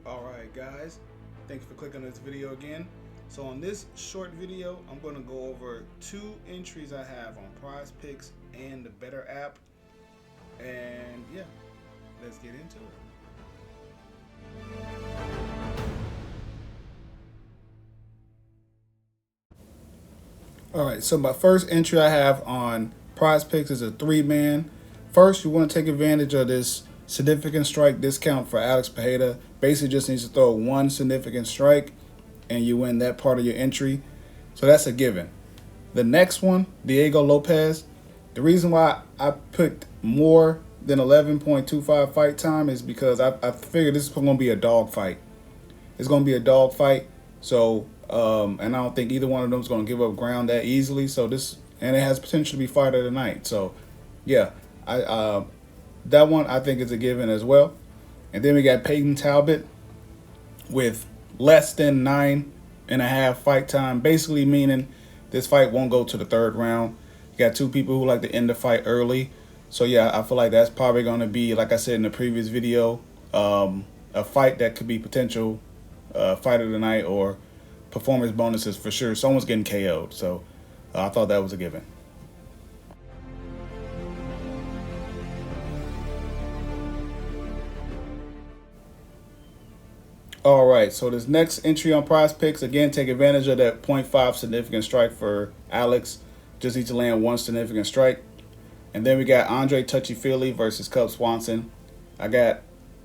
Alright guys, thanks for clicking on this video again. So on this short video, I'm going to go over 2 entries I have on Prizepicks and the Betr app. And yeah, let's get into it. Alright, so my first entry I have on Prizepicks is a 3-man. First, you want to take advantage of this significant strike discount for Alex Pereira. Basically just needs to throw 1 significant strike and you win that part of your entry. So that's a given. The next one, Diego Lopez. The reason why I picked more than 11.25 fight time is because I figured this is going to be a dog fight. It's going to be a dog fight. So, and I don't think either one of them is going to give up ground that easily. So and it has potential to be fight of the night. So, yeah, that one I think is a given as well. And then we got Peyton Talbot with less than 9.5 fight time, basically meaning this fight won't go to the 3rd round. You got 2 people who like to end the fight early. So yeah, I feel like that's probably going to be, like I said in the previous video, a fight that could be potential fight of the night or performance bonuses for sure. Someone's getting KO'd. So I thought that was a given. All right, so this next entry on Prizepicks, again, take advantage of that 0.5 significant strike for Alex. Just need to land 1 significant strike. And then we got Andre Touchy-Feely versus Cub Swanson. I got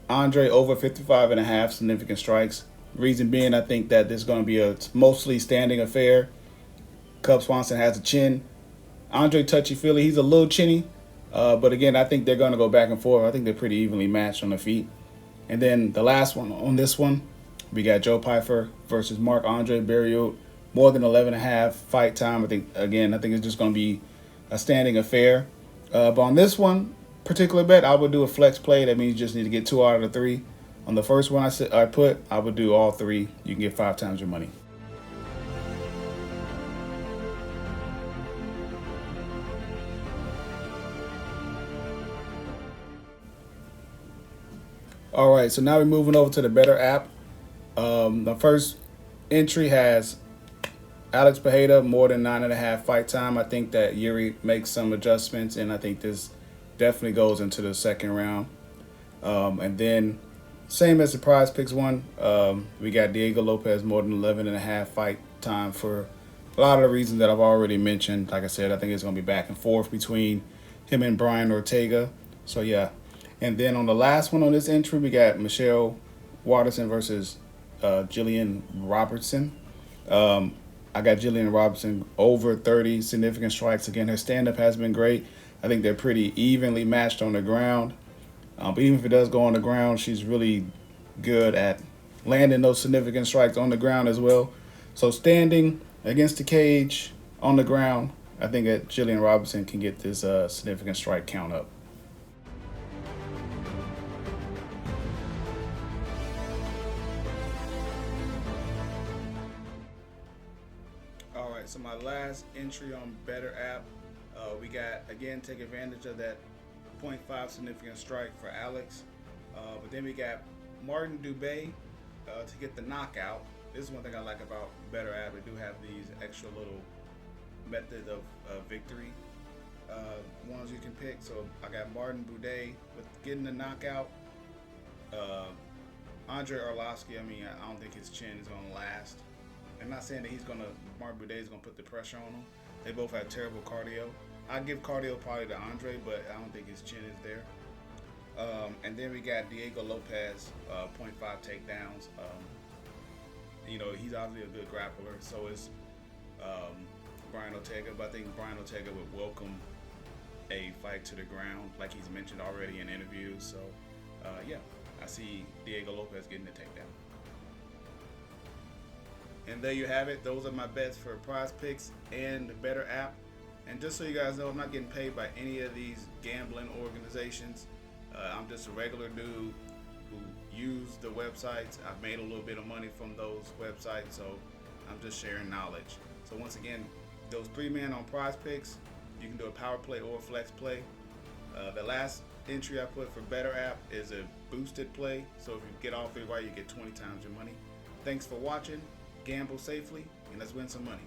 Andre over 55.5 significant strikes. Reason being, I think that this is going to be a mostly standing affair. Cub Swanson has a chin. Andre Touchy-Feely, he's a little chinny. But again, I think they're going to go back and forth. I think they're pretty evenly matched on the feet. And then the last one on this one, we got Joe Pyfer versus Marc-Andre Barriault. More than 11.5 fight time. I think it's just going to be a standing affair. But on this one particular bet, I would do a flex play. That means you just need to get 2 out of the 3. On the first one I would do all 3. You can get 5 times your money. All right, so now we're moving over to the Betr app. The first entry has Alex Pereira, more than 9.5 fight time. I think that Yuri makes some adjustments, and I think this definitely goes into the 2nd round. And then, same as the Prizepicks one, we got Diego Lopez, more than 11.5 fight time for a lot of the reasons that I've already mentioned. Like I said, I think it's going to be back and forth between him and Brian Ortega. So, yeah. And then on the last one on this entry, we got Michelle Waterson versus Jillian Robertson. I got Jillian Robertson over 30 significant strikes. Again, her stand-up has been great. I think they're pretty evenly matched on the ground. But even if it does go on the ground, she's really good at landing those significant strikes on the ground as well. So standing against the cage on the ground, I think that Jillian Robertson can get this significant strike count up. All right, so my last entry on Betr app, we got, again, take advantage of that 0.5 significant strike for Alex. But then we got Martin Dubé to get the knockout. This is one thing I like about Betr app. They do have these extra little methods of victory ones you can pick. So I got Martin Dubé with getting the knockout. Andre Arlovsky, I don't think his chin is going to last. I'm not saying that Martin Dubé is going to put the pressure on him. They both have terrible cardio. I give cardio probably to Andre, but I don't think his chin is there. And then we got Diego Lopez, 0.5 takedowns. He's obviously a good grappler. So is Brian Ortega, but I think Brian Ortega would welcome a fight to the ground, like he's mentioned already in interviews. So, yeah, I see Diego Lopez getting the takedown. And there you have it. Those are my bets for Prizepicks and the Betr app. And just so you guys know, I'm not getting paid by any of these gambling organizations. I'm just a regular dude who used the websites. I've made a little bit of money from those websites, so I'm just sharing knowledge. So once again, those 3 men on Prizepicks, you can do a power play or a flex play. The last entry I put for Betr app is a boosted play. So if you get all 3 right, you get 20 times your money. Thanks for watching. Gamble safely, and let's win some money.